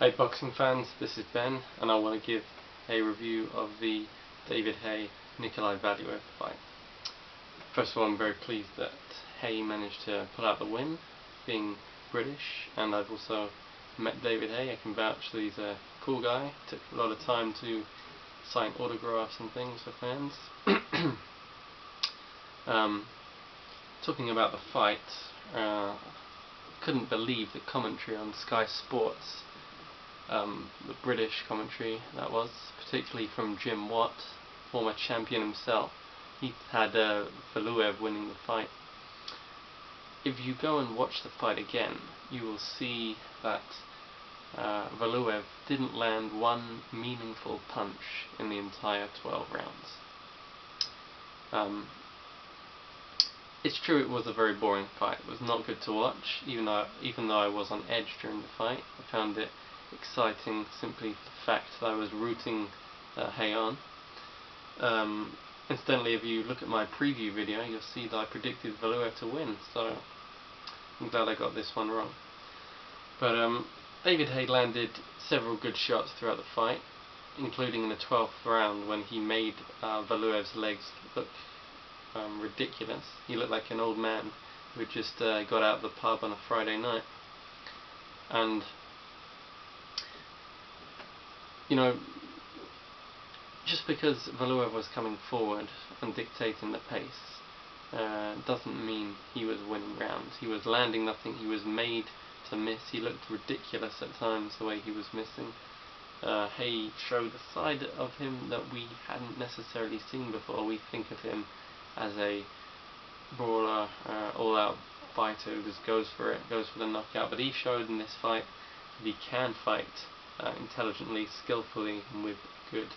Hey boxing fans, this is Ben, and I want to give a review of the David Haye Nikolay Valuev fight. First of all, I'm very pleased that Haye managed to pull out the win, being British, and I've also met David Haye. I can vouch that he's a cool guy. Took a lot of time to sign autographs and things for fans. Talking about the fight, couldn't believe the commentary on Sky Sports. The British commentary, that was, particularly from Jim Watt, former champion himself. He had Valuev winning the fight. If you go and watch the fight again, you will see that Valuev didn't land one meaningful punch in the entire 12 rounds. It's true it was a very boring fight. It was not good to watch, even though I was on edge during the fight. I found it exciting simply for the fact that I was rooting Haye on. Incidentally, if you look at my preview video, you'll see that I predicted Valuev to win, so I'm glad I got this one wrong. But David Haye landed several good shots throughout the fight, including in the 12th round when he made Valuev's legs look ridiculous. He looked like an old man who had just got out of the pub on a Friday night. And you know, just because Valuev was coming forward and dictating the pace doesn't mean he was winning rounds. He was landing nothing, he was made to miss. He looked ridiculous at times the way he was missing. Haye showed a side of him that we hadn't necessarily seen before. We think of him as a brawler, all-out fighter who just goes for it, goes for the knockout. But he showed in this fight that he can fight intelligently, skillfully, and with good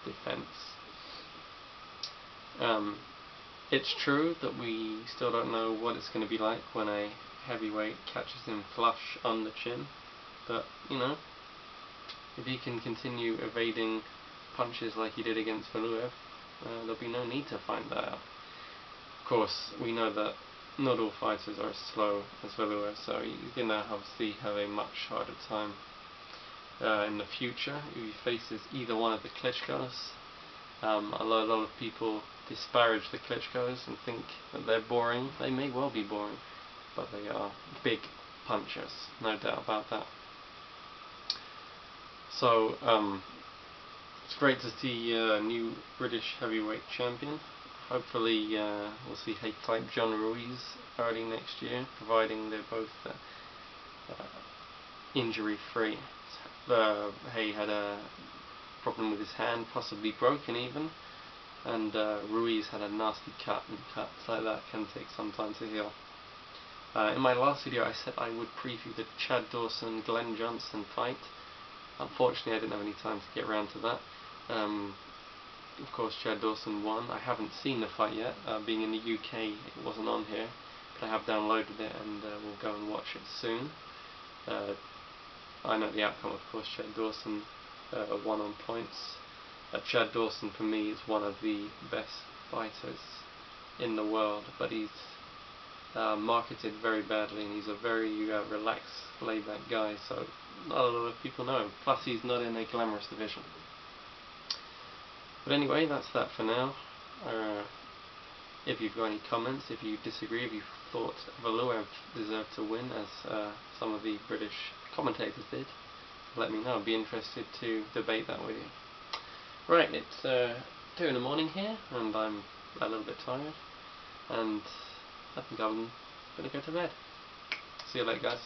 defense. It's true that we still don't know what it's going to be like when a heavyweight catches him flush on the chin, but you know, if he can continue evading punches like he did against Valuev, there'll be no need to find that out. Of course, we know that not all fighters are as slow as Valuev, so he's going to obviously have a much harder time in the future if he faces either one of the Klitschkos. A lot of people disparage the Klitschkos and think that they're boring. They may well be boring, but they are big punchers, no doubt about that. So it's great to see a new British heavyweight champion. Hopefully we'll see Haye fight John Ruiz early next year, providing they're both injury-free. Haye had a problem with his hand, possibly broken even, and Ruiz had a nasty cut, and cuts like that can take some time to heal. In my last video I said I would preview the Chad Dawson-Glenn Johnson fight. Unfortunately I didn't have any time to get around to that. Of course Chad Dawson won. I haven't seen the fight yet. Being in the UK it wasn't on here, but I have downloaded it and we'll go and watch it soon. I know the outcome, of course. Chad Dawson won on points. Chad Dawson for me is one of the best fighters in the world, but he's marketed very badly, and he's a very relaxed, laid-back guy, so not a lot of people know him. Plus he's not in a glamorous division. But anyway, that's that for now. If you've got any comments, if you disagree, if you thought Valuev deserved to win, as some of the British commentators did, let me know. I'd be interested to debate that with you. Right, it's 2 in the morning here, and I'm a little bit tired, and I think I'm going to go to bed. See you later, guys.